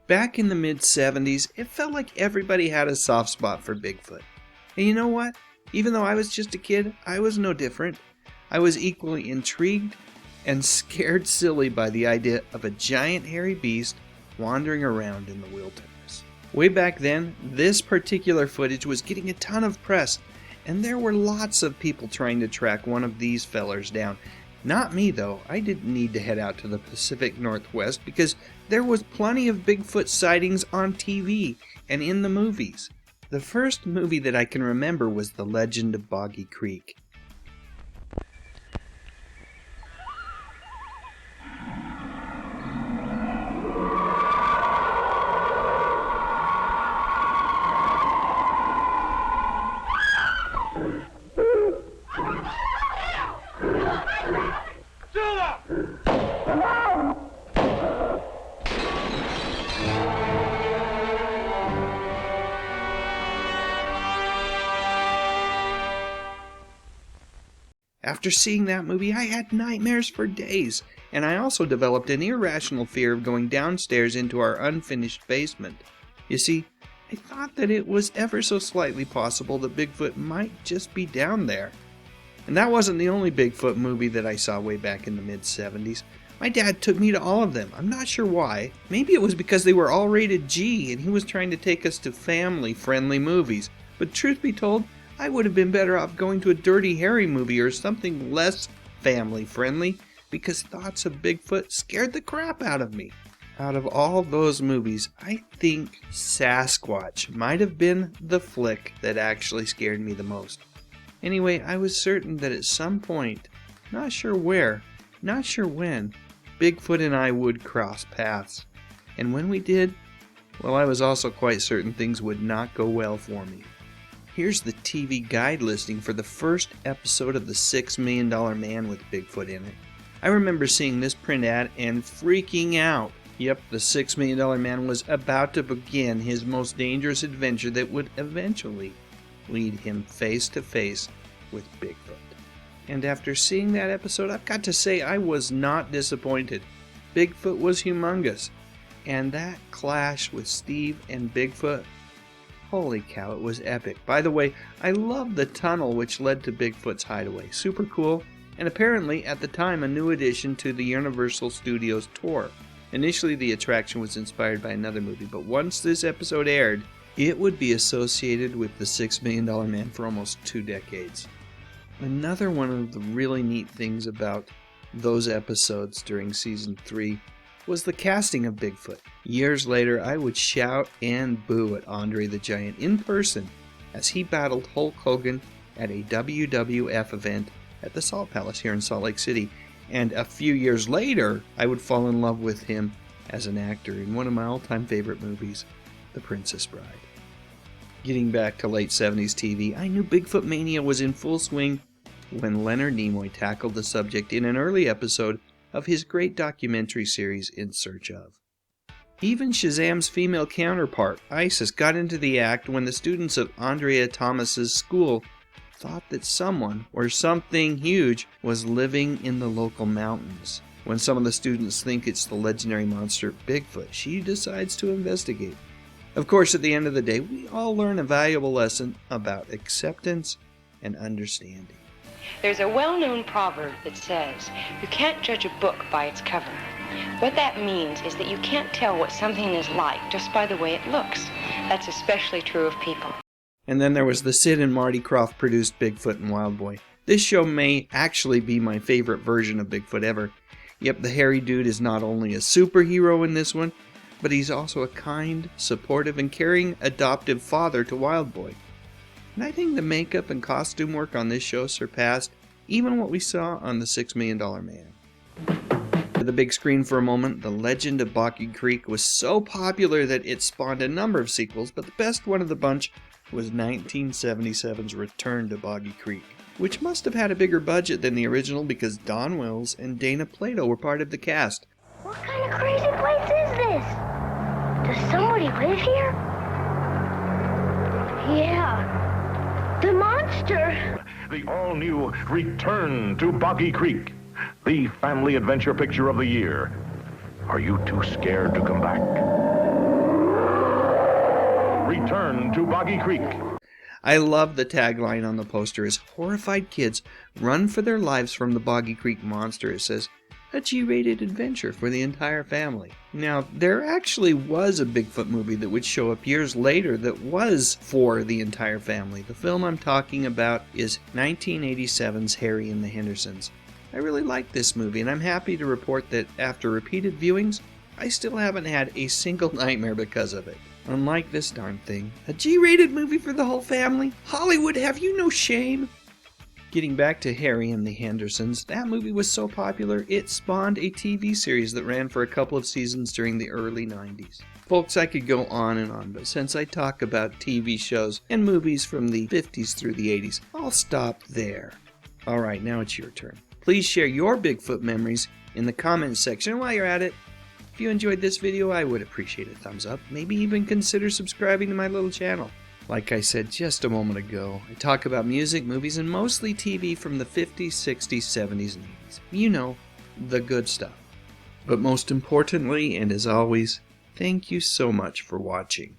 Back in the mid-70s, it felt like everybody had a soft spot for Bigfoot. And you know what? Even though I was just a kid, I was no different. I was equally intrigued and scared silly by the idea of a giant hairy beast wandering around in the wilderness. Way back then, this particular footage was getting a ton of press, and there were lots of people trying to track one of these fellers down. Not me, though. I didn't need to head out to the Pacific Northwest because there was plenty of Bigfoot sightings on TV and in the movies. The first movie that I can remember was The Legend of Boggy Creek. After seeing that movie, I had nightmares for days, and I also developed an irrational fear of going downstairs into our unfinished basement. You see, I thought that it was ever so slightly possible that Bigfoot might just be down there. And that wasn't the only Bigfoot movie that I saw way back in the mid-70s. My dad took me to all of them. I'm not sure why. Maybe it was because they were all rated G and he was trying to take us to family-friendly movies. But truth be told, I would have been better off going to a Dirty Harry movie or something less family-friendly because thoughts of Bigfoot scared the crap out of me. Out of all those movies, I think Sasquatch might have been the flick that actually scared me the most. Anyway, I was certain that at some point, not sure where, not sure when, Bigfoot and I would cross paths. And when we did, well, I was also quite certain things would not go well for me. Here's the TV guide listing for the first episode of The $6 Million Man with Bigfoot in it. I remember seeing this print ad and freaking out. Yep, the $6 Million Man was about to begin his most dangerous adventure that would eventually lead him face to face with Bigfoot. And after seeing that episode, I've got to say I was not disappointed. Bigfoot was humongous. And that clash with Steve and Bigfoot, holy cow, it was epic. By the way, I love the tunnel which led to Bigfoot's hideaway. Super cool, and apparently at the time a new addition to the Universal Studios tour. Initially the attraction was inspired by another movie, but once this episode aired, it would be associated with the $6 Million Man for almost 2 decades. Another one of the really neat things about those episodes during Season 3 was the casting of Bigfoot. Years later, I would shout and boo at Andre the Giant in person as he battled Hulk Hogan at a WWF event at the Salt Palace here in Salt Lake City. And a few years later, I would fall in love with him as an actor in one of my all-time favorite movies, The Princess Bride. Getting back to late 70s TV, I knew Bigfoot mania was in full swing when Leonard Nimoy tackled the subject in an early episode of his great documentary series In Search Of. Even Shazam's female counterpart, Isis, got into the act when the students of Andrea Thomas's school thought that someone or something huge was living in the local mountains. When some of the students think it's the legendary monster Bigfoot, she decides to investigate. Of course, at the end of the day, we all learn a valuable lesson about acceptance and understanding. There's a well-known proverb that says, you can't judge a book by its cover. What that means is that you can't tell what something is like just by the way it looks. That's especially true of people. And then there was the Sid and Marty Krofft produced Bigfoot and Wild Boy. This show may actually be my favorite version of Bigfoot ever. Yep, the hairy dude is not only a superhero in this one, but he's also a kind, supportive, and caring adoptive father to Wild Boy. And I think the makeup and costume work on this show surpassed even what we saw on The $6 Million Man. To the big screen for a moment, The Legend of Boggy Creek was so popular that it spawned a number of sequels, but the best one of the bunch was 1977's Return to Boggy Creek, which must have had a bigger budget than the original because Don Wills and Dana Plato were part of the cast. What kind of crazy place is this? Does somebody live here? Yeah. The monster! The all-new Return to Boggy Creek, the family adventure picture of the year. Are you too scared to come back? return to Boggy Creek. I love the tagline on the poster as horrified kids run for their lives from the Boggy Creek monster. It says, a G-rated adventure for the entire family. Now, there actually was a Bigfoot movie that would show up years later that was for the entire family. The film I'm talking about is 1987's Harry and the Hendersons. I really like this movie, and I'm happy to report that after repeated viewings, I still haven't had a single nightmare because of it. Unlike this darn thing. A G-rated movie for the whole family? Hollywood, have you no shame? Getting back to Harry and the Hendersons, that movie was so popular it spawned a TV series that ran for a couple of seasons during the early 90s. Folks, I could go on and on, but since I talk about TV shows and movies from the 50s through the 80s, I'll stop there. Alright, now it's your turn. Please share your Bigfoot memories in the comments section. While you're at it, if you enjoyed this video, I would appreciate a thumbs up. Maybe even consider subscribing to my little channel. Like I said just a moment ago, I talk about music, movies, and mostly TV from the 50s, 60s, 70s, and 80s. You know, the good stuff. But most importantly, and as always, thank you so much for watching.